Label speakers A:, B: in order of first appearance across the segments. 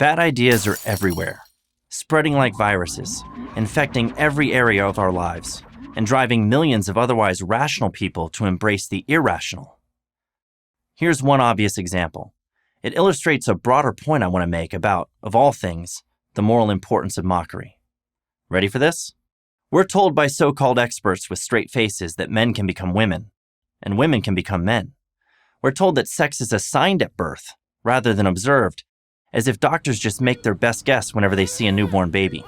A: Bad ideas are everywhere, spreading like viruses, infecting every area of our lives, and driving millions of otherwise rational people to embrace the irrational. Here's one obvious example. It illustrates a broader point I want to make about, of all things, the moral importance of mockery. Ready for this? We're told by so-called experts with straight faces that men can become women, and women can become men. We're told that sex is assigned at birth, rather than observed, as if doctors just make their best guess whenever they see a newborn baby.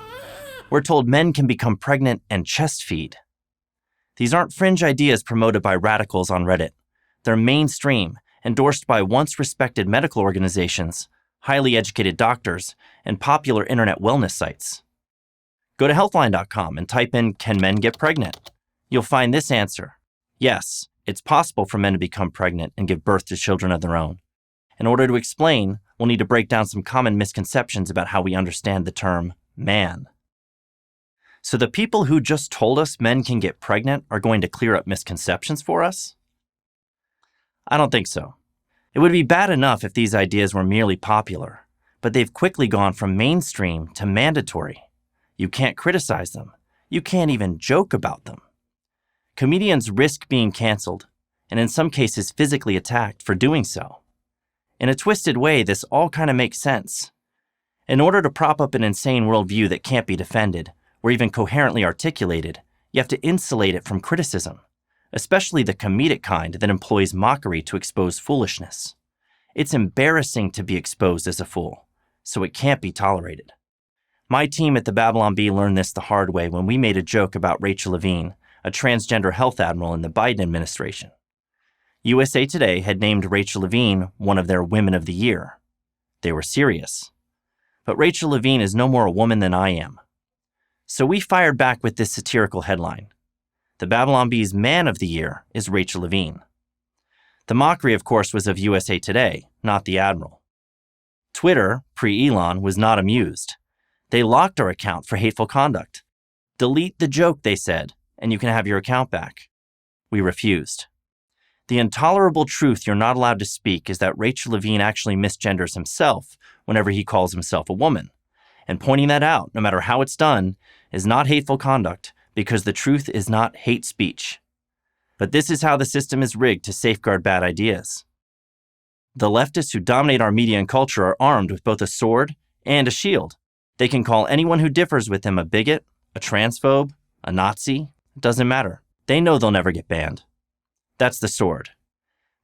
A: We're told men can become pregnant and chest feed. These aren't fringe ideas promoted by radicals on Reddit. They're mainstream, endorsed by once respected medical organizations, highly educated doctors, and popular internet wellness sites. Go to healthline.com and type in, "Can men get pregnant?" You'll find this answer. Yes, it's possible for men to become pregnant and give birth to children of their own. In order to explain, we'll need to break down some common misconceptions about how we understand the term man. So the people who just told us men can get pregnant are going to clear up misconceptions for us? I don't think so. It would be bad enough if these ideas were merely popular, but they've quickly gone from mainstream to mandatory. You can't criticize them. You can't even joke about them. Comedians risk being canceled, and in some cases physically attacked for doing so. In a twisted way, this all kind of makes sense. In order to prop up an insane worldview that can't be defended, or even coherently articulated, you have to insulate it from criticism, especially the comedic kind that employs mockery to expose foolishness. It's embarrassing to be exposed as a fool, so it can't be tolerated. My team at the Babylon Bee learned this the hard way when we made a joke about Rachel Levine, a transgender health admiral in the Biden administration. USA Today had named Rachel Levine one of their Women of the Year. They were serious. But Rachel Levine is no more a woman than I am. So we fired back with this satirical headline. The Babylon Bee's Man of the Year is Rachel Levine. The mockery, of course, was of USA Today, not the Admiral. Twitter, pre-Elon, was not amused. They locked our account for hateful conduct. Delete the joke, they said, and you can have your account back. We refused. The intolerable truth you're not allowed to speak is that Rachel Levine actually misgenders himself whenever he calls himself a woman. And pointing that out, no matter how it's done, is not hateful conduct because the truth is not hate speech. But this is how the system is rigged to safeguard bad ideas. The leftists who dominate our media and culture are armed with both a sword and a shield. They can call anyone who differs with them a bigot, a transphobe, a Nazi. It doesn't matter. They know they'll never get banned. That's the sword.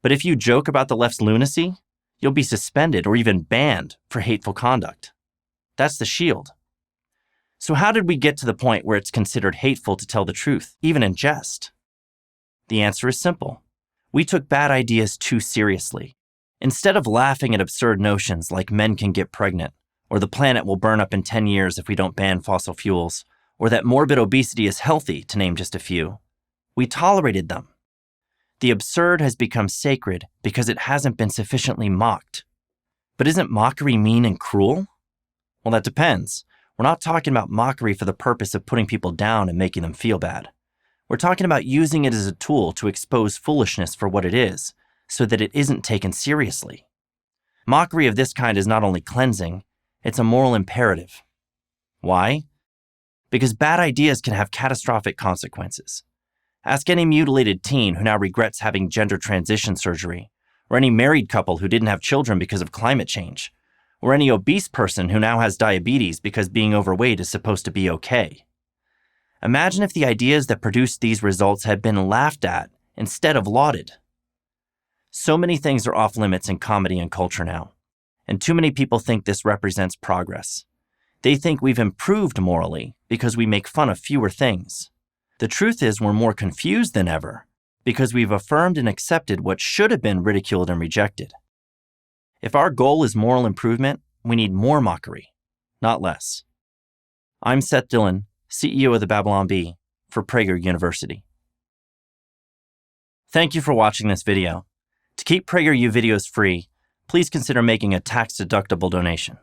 A: But if you joke about the left's lunacy, you'll be suspended or even banned for hateful conduct. That's the shield. So how did we get to the point where it's considered hateful to tell the truth, even in jest? The answer is simple. We took bad ideas too seriously. Instead of laughing at absurd notions like men can get pregnant, or the planet will burn up in 10 years if we don't ban fossil fuels, or that morbid obesity is healthy, to name just a few, we tolerated them. The absurd has become sacred because it hasn't been sufficiently mocked. But isn't mockery mean and cruel? Well, that depends. We're not talking about mockery for the purpose of putting people down and making them feel bad. We're talking about using it as a tool to expose foolishness for what it is, so that it isn't taken seriously. Mockery of this kind is not only cleansing, it's a moral imperative. Why? Because bad ideas can have catastrophic consequences. Ask any mutilated teen who now regrets having gender transition surgery, or any married couple who didn't have children because of climate change, or any obese person who now has diabetes because being overweight is supposed to be okay. Imagine if the ideas that produced these results had been laughed at instead of lauded. So many things are off limits in comedy and culture now, and too many people think this represents progress. They think we've improved morally because we make fun of fewer things. The truth is we're more confused than ever because we've affirmed and accepted what should have been ridiculed and rejected. If our goal is moral improvement, we need more mockery, not less. I'm Seth Dillon, CEO of the Babylon Bee for Prager University. Thank you for watching this video. To keep PragerU videos free, please consider making a tax-deductible donation.